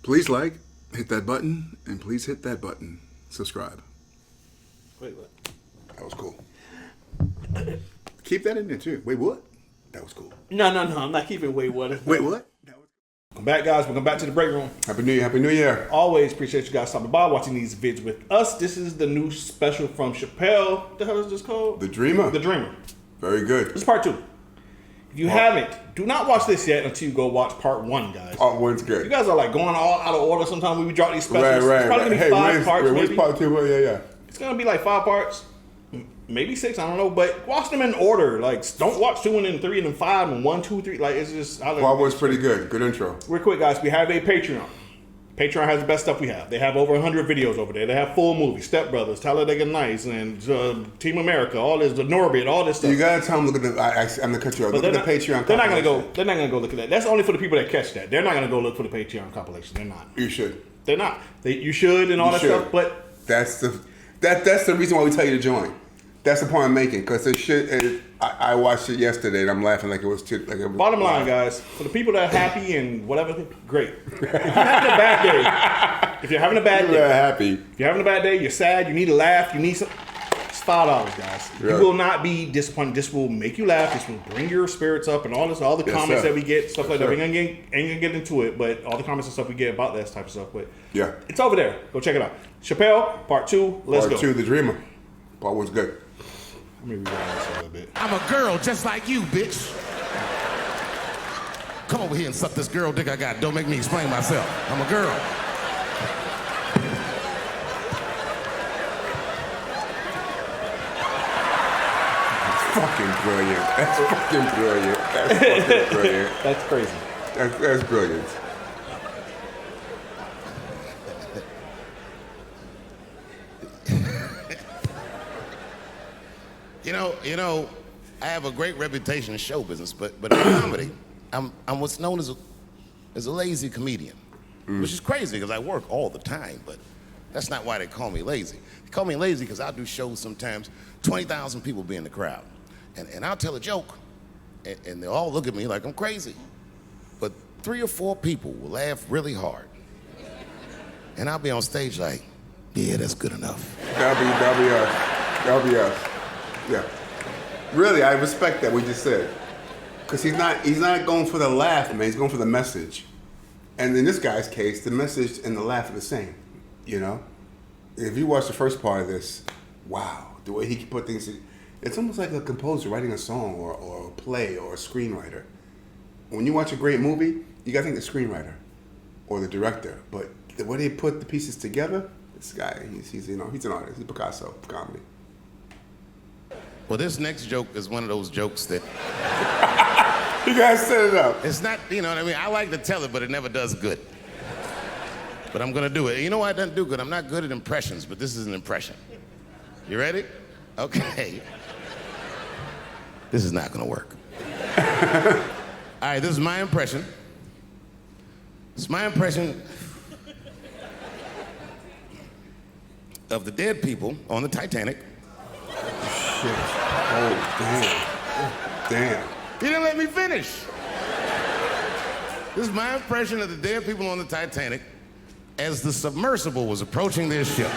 Please like, hit that button, and please hit that button. Subscribe. Wait, what? That was cool. Keep that in there too. Wait, what? That was cool. No. I'm not keeping wait, what? Wait, what? Welcome back, guys. Welcome back to the break room. Happy New Year. Happy New Year. Always appreciate you guys stopping by, watching these vids with us. This is the new special from Chappelle. What the hell is this called? The Dreamer. The Dreamer. Very good. This is part 2. If you haven't, do not watch this yet until you go watch part 1, guys. Part 1's good. You guys are like going all out of order sometimes when we drop these specials. Right. It's probably going to be 5 parts, where's maybe. part 2? Yeah. It's going to be like 5 parts. Maybe 6, I don't know, but watch them in order. Like, don't watch 2 and then 3 and then 5 and 1, 2, 3. Like, it's just. Part 1's pretty good. Good intro. Real quick, guys, we have a Patreon. Patreon has the best stuff we have. They have over 100 videos over there. They have full movies, Step Brothers, Talladega Nights, and Team America, all this, the Norbit, all this stuff. You gotta tell them look at the. I'm gonna cut you off. Look at the Patreon. They're not gonna go. They're not gonna go look at that. That's only for the people that catch that. They're not gonna go look for the Patreon compilation. They're not. You should. They're not. You should and all that stuff. But that's the reason why we tell you to join. That's the point I'm making, because the shit. I watched it yesterday and I'm laughing like it was too. Bottom line, guys, for the people that are happy and whatever, great. If you're having a bad day, if you're having a bad day, you're sad, you need a laugh, you need some. It's $5, guys. Really? You will not be disappointed. This will make you laugh. This will bring your spirits up, and all the comments that we get, stuff like that. We ain't gonna get into it, but all the comments and stuff we get about that type of stuff. But yeah, it's over there. Go check it out. Chappelle, part 2. Let's go. Part 2, The Dreamer. Part 1's good. Let me rewind this a little bit. I'm a girl just like you, bitch. Come over here and suck this girl dick I got. Don't make me explain myself. I'm a girl. Fucking brilliant. That's fucking brilliant. That's fucking brilliant. That's crazy. That's brilliant. You know, I have a great reputation in show business, but in comedy, I'm what's known as a lazy comedian, which is crazy because I work all the time, but that's not why they call me lazy. They call me lazy because I'll do shows sometimes, 20,000 people be in the crowd, and I'll tell a joke, and they'll all look at me like I'm crazy, but 3 or 4 people will laugh really hard, and I'll be on stage like, yeah, that's good enough. That'll be us. Yeah. Really, I respect that what you just said. Because he's not going for the laugh, man. He's going for the message. And in this guy's case, the message and the laugh are the same. You know? If you watch the first part of this, wow, the way he can put things in, it's almost like a composer writing a song or a play or a screenwriter. When you watch a great movie, you gotta think the screenwriter or the director. But the way they put the pieces together, this guy, he's an artist. He's Picasso of comedy. Well, this next joke is one of those jokes that... You guys set it up. It's not, you know what I mean? I like to tell it, but it never does good. But I'm gonna do it. You know why it doesn't do good? I'm not good at impressions, but this is an impression. You ready? Okay. This is not gonna work. All right, this is my impression. It's my impression of the dead people on the Titanic. Shit. Oh, damn. You didn't let me finish. This is my impression of the dead people on the Titanic as the submersible was approaching their ship.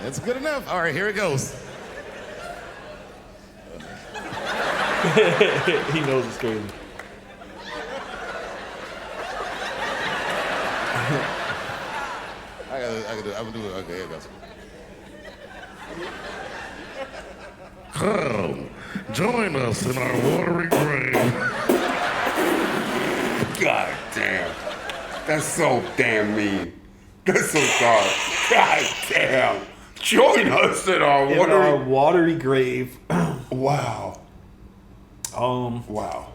That's good enough. All right, here it goes. He knows it's crazy. I'm gonna do it. Okay, here it goes. Come, join us in our watery grave. God damn. That's so damn mean. That's so dark. God damn. Join us in our watery grave. Wow. Wow.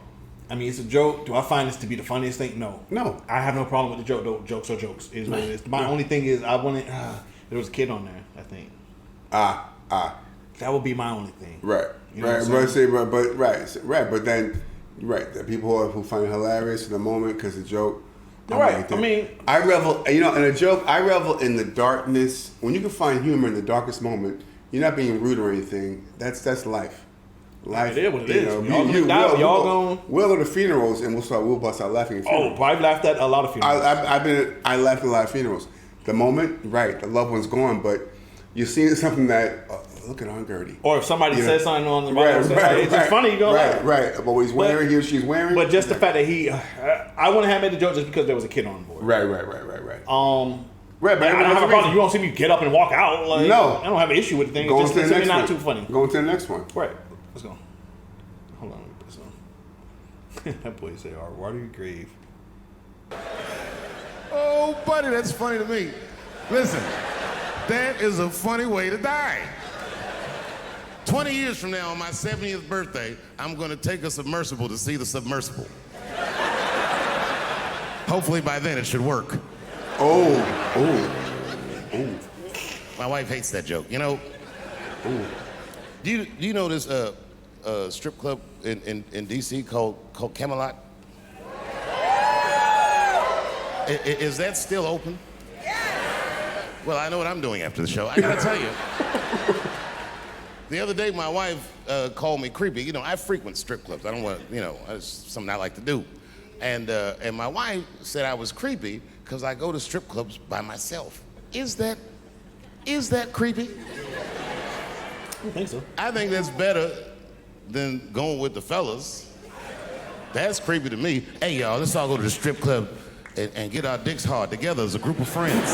I mean, it's a joke. Do I find this to be the funniest thing? No. No. I have no problem with the joke, though. Jokes are jokes. Is what it is. My only thing is I wanted... there was a kid on there, I think. That would be my only thing. Right. You know right. But then, the people who find it hilarious in the moment because it's a joke. Right. I mean... I revel... in a joke, I revel in the darkness. When you can find humor in the darkest moment, you're not being rude or anything. That's life. Life, It is what it you is. know, We all gonna die, we all gonna- We'll go to funerals and we'll bust out laughing at Oh, funerals. probably laughed at a lot of funerals. I laughed at a lot of funerals. The moment, right, the loved one's gone, but you're seeing something that, look at Aunt Gertie. Or if somebody You know? says something on the Right, it's just funny, you go right, right. But what he's wearing, he or she's wearing. But just the fact that I wouldn't have made the joke just because there was a kid on board. Right. Right, but I don't have a problem. You won't see me get up and walk out. Like, No. I don't have an issue with the thing. Going It's to just the it's next not one. too funny. Going to the next one. Right. Let's go. Hold on. Let me put this on. That boy said, "Our watery grave." Oh, buddy, that's funny to me. Listen, that is a funny way to die. 20 years from now, on my 70th birthday, I'm going to take a submersible to see the submersible. Hopefully by then it should work. Oh. My wife hates that joke. You know, do you know this strip club in D.C. called Camelot? Is that still open? Well, I know what I'm doing after the show. I gotta tell you. The other day, my wife called me creepy. You know, I frequent strip clubs. I don't want to, it's something I like to do. And my wife said I was creepy because I go to strip clubs by myself. Is that creepy? I don't think so. I think that's better than going with the fellas. That's creepy to me. Hey, y'all, let's all go to the strip club and get our dicks hard together as a group of friends.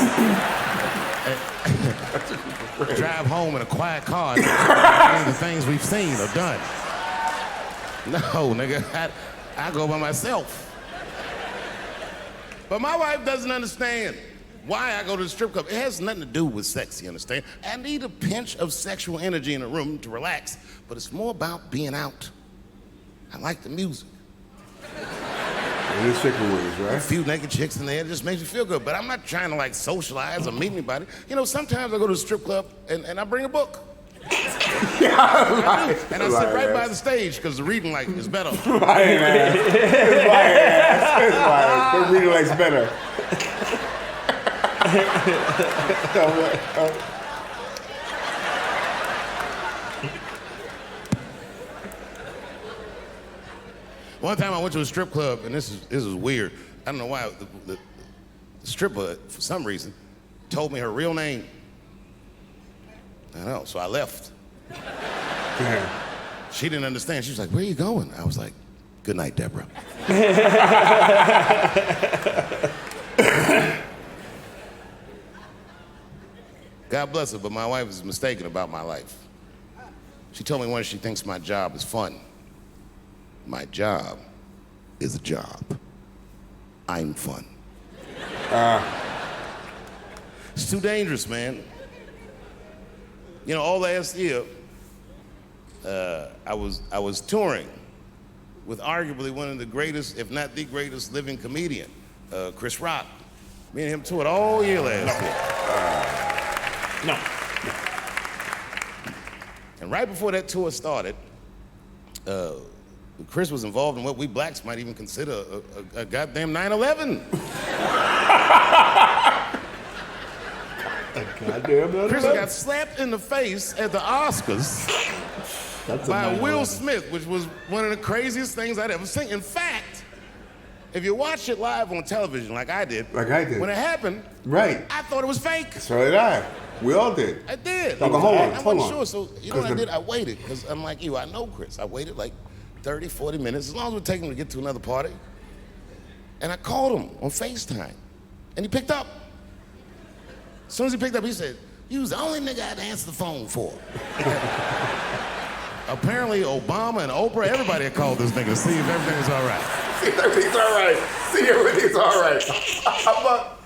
Drive home in a quiet car and the things we've seen or done. No, nigga, I go by myself. But my wife doesn't understand why I go to the strip club. It has nothing to do with sex, you understand? I need a pinch of sexual energy in a room to relax, but it's more about being out. I like the music. And the chicken wings, A right? few naked chicks in there, it just makes me feel good. But I'm not trying to like socialize or meet anybody. You know, sometimes I go to the strip club and I bring a book. I do. And I sit right by the stage because the reading light is better. It's my ass. The reading light's better. One time I went to a strip club, and this is weird. I don't know why. The stripper, for some reason, told me her real name. I know, so I left. Yeah. She didn't understand. She was like, "Where are you going?" I was like, "Good night, Deborah." God bless her, but my wife is mistaken about my life. She told me once she thinks my job is fun. My job is a job. I'm fun. It's too dangerous, man. You know, all last year, I was touring with arguably one of the greatest, if not the greatest, living comedian, Chris Rock. Me and him toured all year last year. No. And right before that tour started, Chris was involved in what we blacks might even consider a goddamn 9/11. Chris got slapped in the face at the Oscars by Will Smith, which was one of the craziest things I'd ever seen. In fact, if you watch it live on television like I did, when it happened, Right. I thought it was fake. So did I. We all did. I did. No, but hold on, I hold wasn't on. sure, so you know what I did? I waited, because I'm like you, I know Chris. I waited like 30, 40 minutes, as long as it would take him to get to another party. And I called him on FaceTime, and he picked up. As soon as he picked up, he said, "You was the only nigga I had to answer the phone for." Apparently, Obama and Oprah, everybody had called this nigga to see if everything was all right. See, everything's all right. See, everything's all right. How about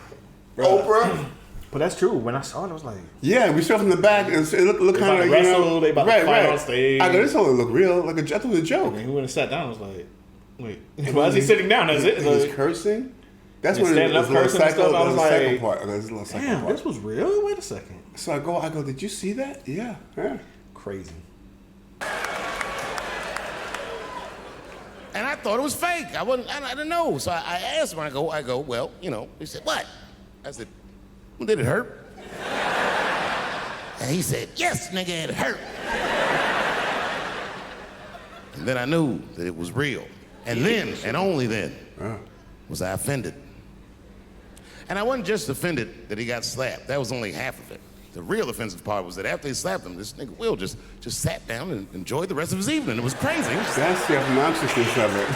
Oprah? But that's true. When I saw it, I was like, Yeah, we saw from the back, and it looked kind of, about to wrestle, they about to fight on stage. I go, this only look real. Like I thought it was a joke. and he went and sat down. I was like, wait, why is he sitting down? That's it. He's Like, cursing. That's He's when it standing was up a little cursing and psycho. stuff. I was There's a psycho like, part. There's a little psycho damn, part. this was real? Wait a second. So I go, did you see that? Yeah. Crazy. And I thought it was fake. I didn't know. So I asked him, I go, well, you know. He said, what? I said, well, did it hurt? And he said, yes, nigga, it hurt. And then I knew that it was real. And then, and only then, was I offended. And I wasn't just offended that he got slapped. That was only half of it. The real offensive part was that after he slapped him, this nigga Will just sat down and enjoyed the rest of his evening. It was crazy. That's the obnoxiousness of it.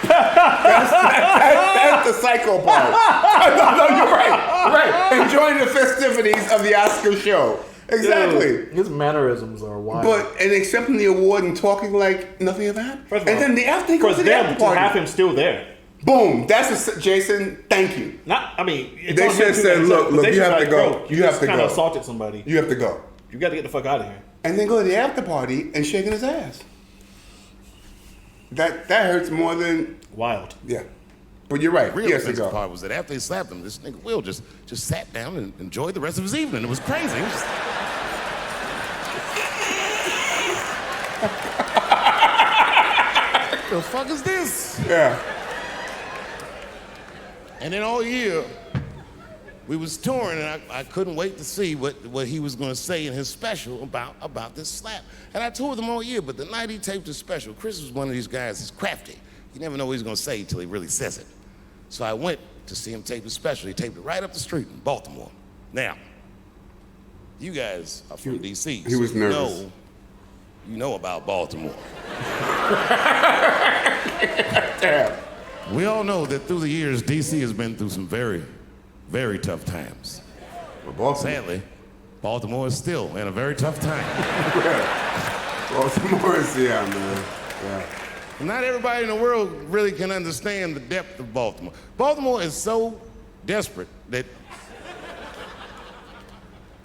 that's the psycho part. No, you're right. Right. Enjoying the festivities of the Oscar show. Exactly. Dude, his mannerisms are wild. And accepting the award and talking like nothing ever happened. And then the after he goes to the after party. To have him still there. Boom. That's Jason. Thank you. They should have said, look, you have to go. You have to go. Kind of assaulted somebody. You have to go. You got to get the fuck out of here. And then go to the after party and shaking his ass. That hurts more than wild. Yeah. But you're right. The real offensive part was that after he slapped him, this nigga Will just sat down and enjoyed the rest of his evening. It was crazy. The fuck is this? Yeah. And then all year, we was touring, and I couldn't wait to see what he was going to say in his special about this slap. And I toured him all year, but the night he taped his special, Chris was one of these guys that's crafty. You never know what he's going to say until he really says it. So I went to see him tape his special. He taped it right up the street in Baltimore. Now, you guys are from D.C. He was nervous. You know about Baltimore. Damn. We all know that through the years, D.C. has been through some very, very tough times. Sadly, Baltimore is still in a very tough time. Baltimore is, yeah, man. Yeah. Not everybody in the world really can understand the depth of Baltimore. Baltimore is so desperate that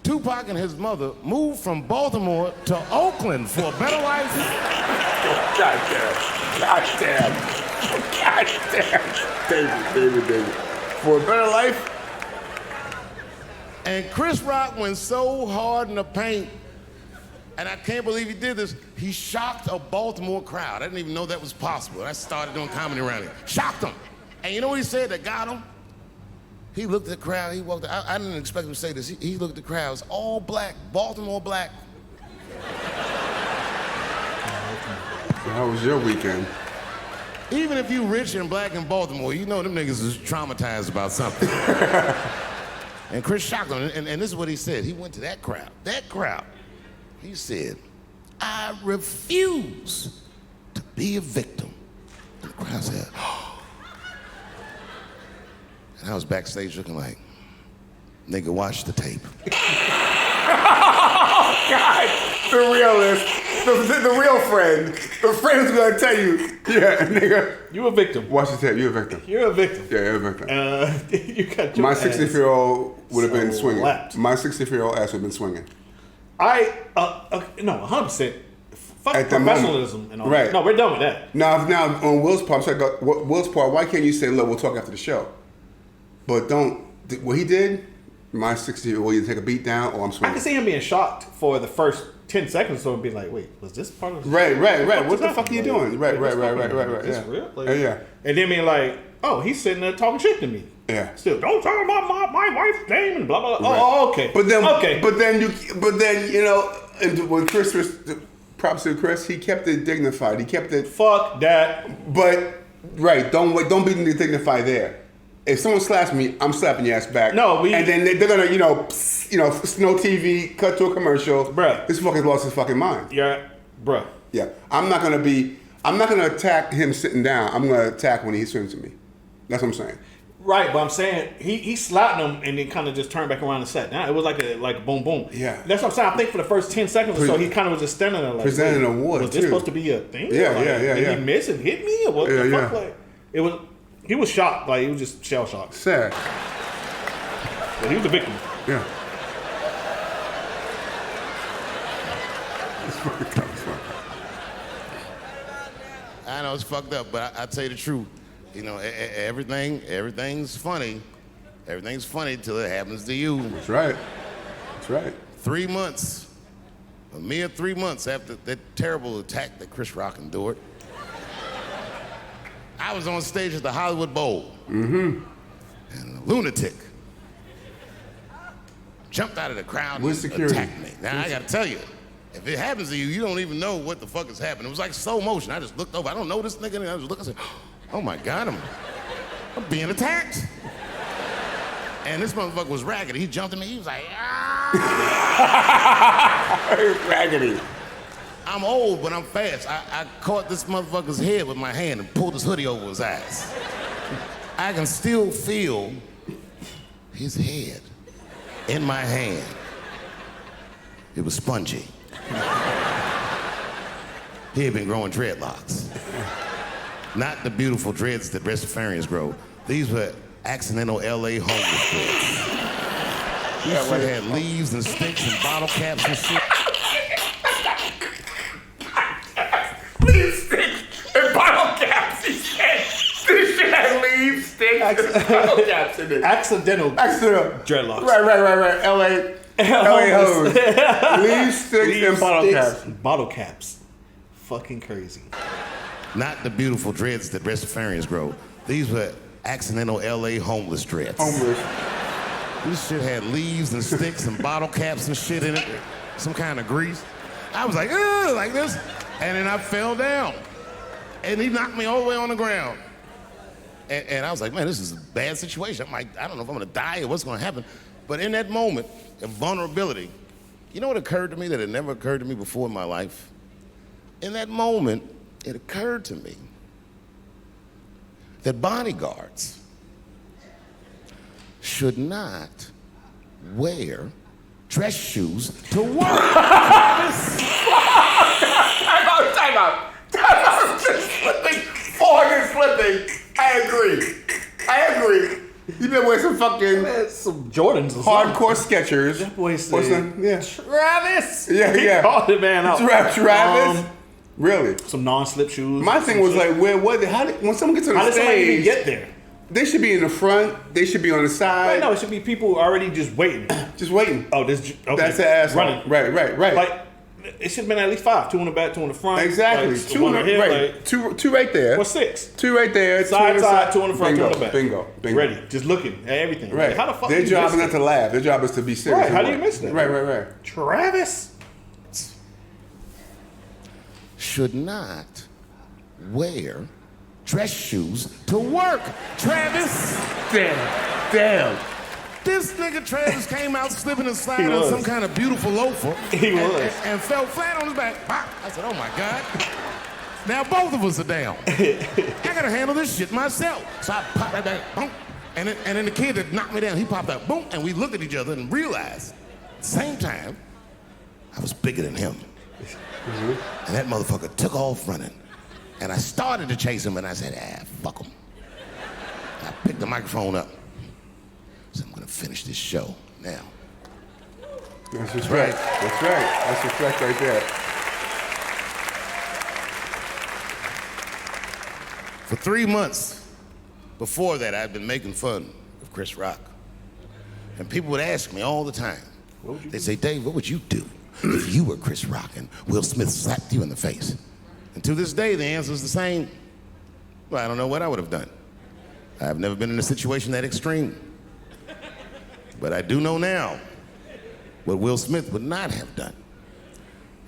Tupac and his mother moved from Baltimore to Oakland for a better life. God damn. David. For a better life? And Chris Rock went so hard in the paint, and I can't believe he did this. He shocked a Baltimore crowd. I didn't even know that was possible. I started doing comedy around here. Shocked them. And you know what he said that got him? He looked at the crowd, he walked out. I didn't expect him to say this. He looked at the crowd, it's all black, Baltimore black. How was your weekend? Even if you rich and black in Baltimore, you know them niggas is traumatized about something. And Chris shocked him, and this is what he said. He went to that crowd. He said, I refuse to be a victim. And the crowd said, oh. And I was backstage looking like, nigga, watch the tape. Oh, God! The realist. The real friend. The friend who's gonna tell you, yeah, nigga. You a victim. Watch the tape, you a victim. You're a victim. Yeah, you're a victim. You got your My 64-year-old would have been swinging. Slapped. My 64-year-old ass would have been swinging. No, 100%. Fuck At the professionalism moment. and all Right. that. No, we're done with that. Now on Will's part, why can't you say, look, we'll talk after the show? But what he did, my 60-year-old will either take a beat down or I'm swinging. I can see him being shocked for the first 10 seconds, so it'd be like, wait, was this part of the Right. What the fuck are you doing? Right. Is Yeah. this real? Yeah. And then being like, oh, he's sitting there talking shit to me. Yeah. Still, don't talk about my wife's name and blah, blah, blah. Right. Oh, okay. But then, okay. But then, you know, and when Chris was, props to Chris, he kept it dignified. He kept it. Fuck that. But, right, don't be dignified there. If someone slaps me, I'm slapping your ass back. No, and then they're gonna, Snow TV, cut to a commercial. Bruh. This fucker's lost his fucking mind. Yeah, bruh. Yeah, I'm not gonna attack him sitting down. I'm gonna attack when he swims at me. That's what I'm saying. Right, but I'm saying he slapped him and then kind of just turned back around and sat down. It was like a boom boom. Yeah. That's what I'm saying. I think for the first 10 seconds or so, he kind of was just standing there like, presenting an award, was this too. supposed to be a thing? Yeah, like, yeah. Did he miss and hit me? Or what the fuck? Yeah. Like, he was shocked. Like, he was just shell shocked. Sad. But he was a victim. Yeah. I know it's fucked up, but I tell you the truth. You know, everything's funny. Everything's funny till it happens to you. That's right. 3 months, a mere 3 months after that terrible attack that Chris Rock endured, I was on stage at the Hollywood Bowl. And a lunatic jumped out of the crowd With and security. attacked me. Now, I gotta tell you, If it happens to you, you don't even know what the fuck is happening. It was like slow motion. I just looked over. I don't know this nigga. And I just looked and said, oh my God, I'm being attacked. And this motherfucker was raggedy. He jumped at me. He was like, ah. Raggedy. I'm old, but I'm fast. I caught this motherfucker's head with my hand and pulled his hoodie over his eyes. I can still feel his head in my hand. It was spongy. He had been growing dreadlocks. Not the beautiful dreads that breastfarians grow. These were accidental LA homeless dreads. These shit had leaves and sticks and bottle caps and shit. Leaves, sticks, and bottle caps. He said, this shit had leaves, sticks, and bottle caps in it. Accidental dreadlocks. Right. LA hoes. Leaves, sticks, and bottle caps. Bottle caps. Fucking crazy. Not the beautiful dreads that breastfarians grow. These were accidental LA homeless dreads. This shit had leaves and sticks and bottle caps and shit in it. Some kind of grease. I was like, ugh, like this. And then I fell down. And he knocked me all the way on the ground. And I was like, man, this is a bad situation. I'm like, I don't know if I'm gonna die or what's gonna happen. But in that moment of vulnerability, you know what occurred to me that had never occurred to me before in my life? In that moment, it occurred to me that bodyguards should not wear dress shoes to work. Time out. Just slipping. Forward slipping. I agree. You better wear some fucking some Jordans or hardcore Skechers. That boy said, Travis. Yeah. He called the man out. Travis. Really? Some non-slip shoes. My thing was like, when someone gets on the how did somebody even stage, get there? they should be in the front. They should be on the side. Right, no, it should be people already just waiting. Just waiting. Oh, okay. That's the ass running. Right. Like it should have been at least 5. 2 in the back, 2 in the front. Exactly. Like, 2 in the right. Like, two right there. or 6. 2 right there. Side, 2 in the front, bingo, 2 in the back. Bingo. Ready. Just looking at everything. Right. Like, how the fuck Their you job miss is not it? to laugh. Their job is to be serious. Right. How do you miss that? Right. Travis should not wear dress shoes to work. Travis. Damn. This nigga Travis came out slipping and sliding on some kind of beautiful loafer. He was. And fell flat on his back. I said, oh my God. Now both of us are down. I gotta handle this shit myself. So I popped right back, boom. And then the kid that knocked me down, he popped up, boom. And we looked at each other and realized, at the same time, I was bigger than him. Mm-hmm. And that motherfucker took off running. And I started to chase him, and I said, fuck him. I picked the microphone up. So I'm gonna finish this show now. That's respect. That's right. That's respect right there. For 3 months before that, I'd been making fun of Chris Rock. And people would ask me all the time. They'd say, Dave, what would you do if you were Chris Rock and Will Smith slapped you in the face? And to this day, the answer is the same. Well, I don't know what I would have done. I've never been in a situation that extreme. But I do know now what Will Smith would not have done.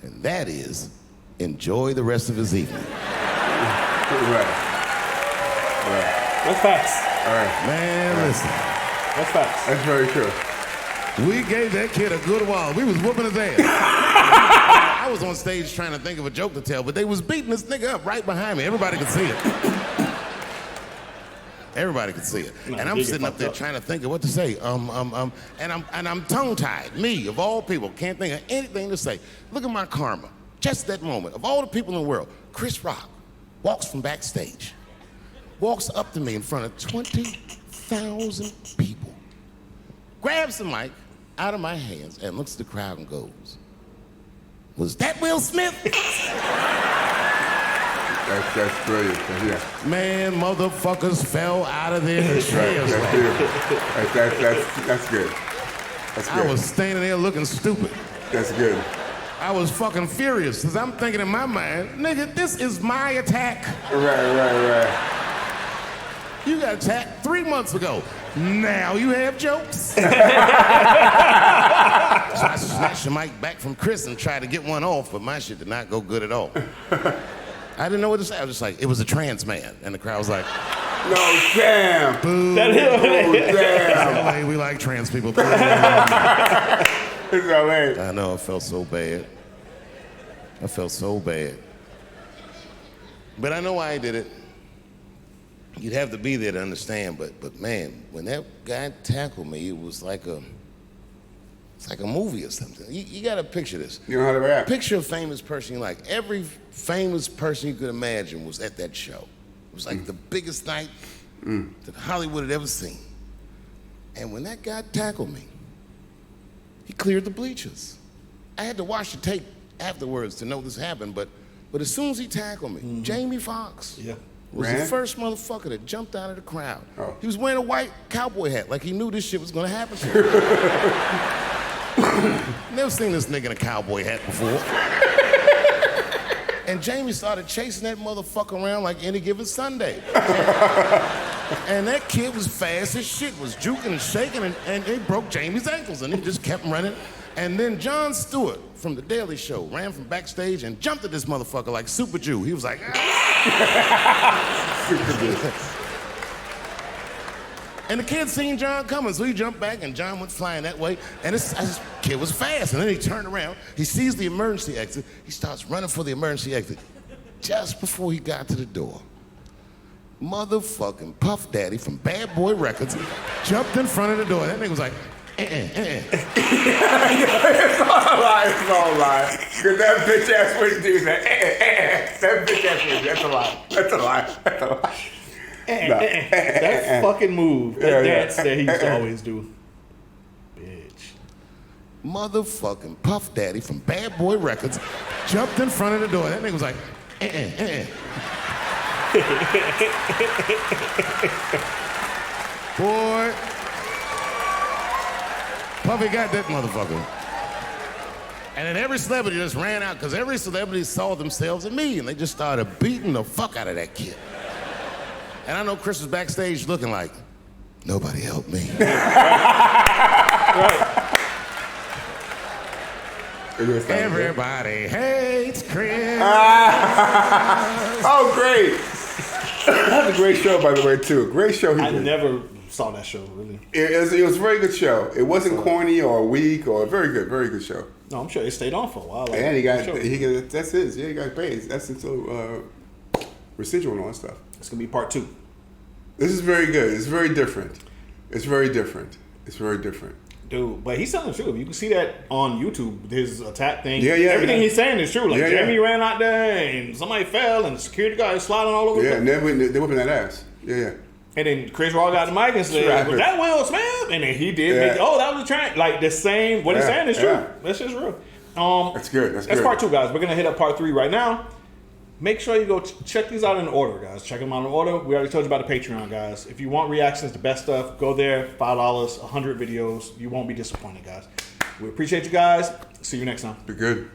And that is enjoy the rest of his evening. Right. That's facts. All right. Man, listen. That's facts. That's very true. We gave that kid a good while. We was whooping his ass. I was on stage trying to think of a joke to tell, but they was beating this nigga up right behind me. Everybody could see it. Everybody could see it. No, and I'm sitting up there trying to think of what to say. And I'm tongue-tied. Me, of all people, can't think of anything to say. Look at my karma. Just that moment. Of all the people in the world, Chris Rock walks from backstage, walks up to me in front of 20,000 people, grabs the mic out of my hands and looks at the crowd and goes, was that Will Smith? That's brilliant. Yeah. Man, motherfuckers fell out of their That's right. chairs. That's beautiful. That's good. That's good. I was standing there looking stupid. That's good. I was fucking furious because I'm thinking in my mind, nigga, this is my attack. Right. You got attacked 3 months ago. Now you have jokes. So I snatched the mic back from Chris and tried to get one off, but my shit did not go good at all. I didn't know what to say. I was just like, it was a trans man. And the crowd was like, No, damn. boo. Damn. LA, we like trans people. It's LA. I know, I felt so bad. I felt so bad. But I know why I did it. You'd have to be there to understand, but man, when that guy tackled me, it was like it's like a movie or something. You gotta picture this. You know how to rap. Picture a famous person you like. Every famous person you could imagine was at that show. It was like the biggest night that Hollywood had ever seen. And when that guy tackled me, he cleared the bleachers. I had to watch the tape afterwards to know this happened, but as soon as he tackled me, Jamie Foxx was the first motherfucker that jumped out of the crowd. Oh. He was wearing a white cowboy hat, like he knew this shit was gonna happen to him. Never seen this nigga in a cowboy hat before. And Jamie started chasing that motherfucker around like any given Sunday. And that kid was fast as shit, was juking and shaking, and he broke Jamie's ankles, and he just kept running. And then Jon Stewart from The Daily Show ran from backstage and jumped at this motherfucker like Super Jew. He was like, Super Jew. And the kid seen Jon coming, so he jumped back, and Jon went flying that way. And this kid was fast, and then he turned around. He sees the emergency exit. He starts running for the emergency exit. Just before he got to the door, motherfucking Puff Daddy from Bad Boy Records jumped in front of the door. That nigga was like, It's all a lie. It's all a lie. Because that bitch ass wouldn't do that. That bitch ass wouldn't. That's a lie. That's a lie. That's a lie. That fucking move, that dance that he used to always do. Bitch. Motherfucking Puff Daddy from Bad Boy Records jumped in front of the door. That nigga was like, Boy. Puffy got that motherfucker. And then every celebrity just ran out because every celebrity saw themselves in me and they just started beating the fuck out of that kid. And I know Chris was backstage looking like, nobody helped me. Everybody hates Chris. Oh, great. That was a great show, by the way, too. Great show he I did. never saw that show, really. It was a very good show. It wasn't corny or weak or very good show. No, I'm sure it stayed on for a while. Like, And sure. that's his. Yeah, he got paid. That's until residual and all that stuff. It's going to be part 2. This is very good. It's very different. It's very different. It's very different. Dude, but he's telling the truth. You can see that on YouTube, his attack thing. Yeah. Everything he's saying is true. Like, Yeah. Jamie ran out there and somebody fell and the security guy is sliding all over. Yeah, and they're whipping that ass. Yeah. And then Chris Rock got the mic and said, Right. was that Will Smith? And then he did Yeah. make, that was a train. Like, the same, what he's Yeah, saying is true. yeah. That's just real. That's good. That's good. part 2, guys. We're going to hit up part 3 right now. Make sure you go check these out in order, guys. Check them out in order. We already told you about the Patreon, guys. If you want reactions, the best stuff, go there. $5, 100 videos. You won't be disappointed, guys. We appreciate you guys. See you next time. Be good.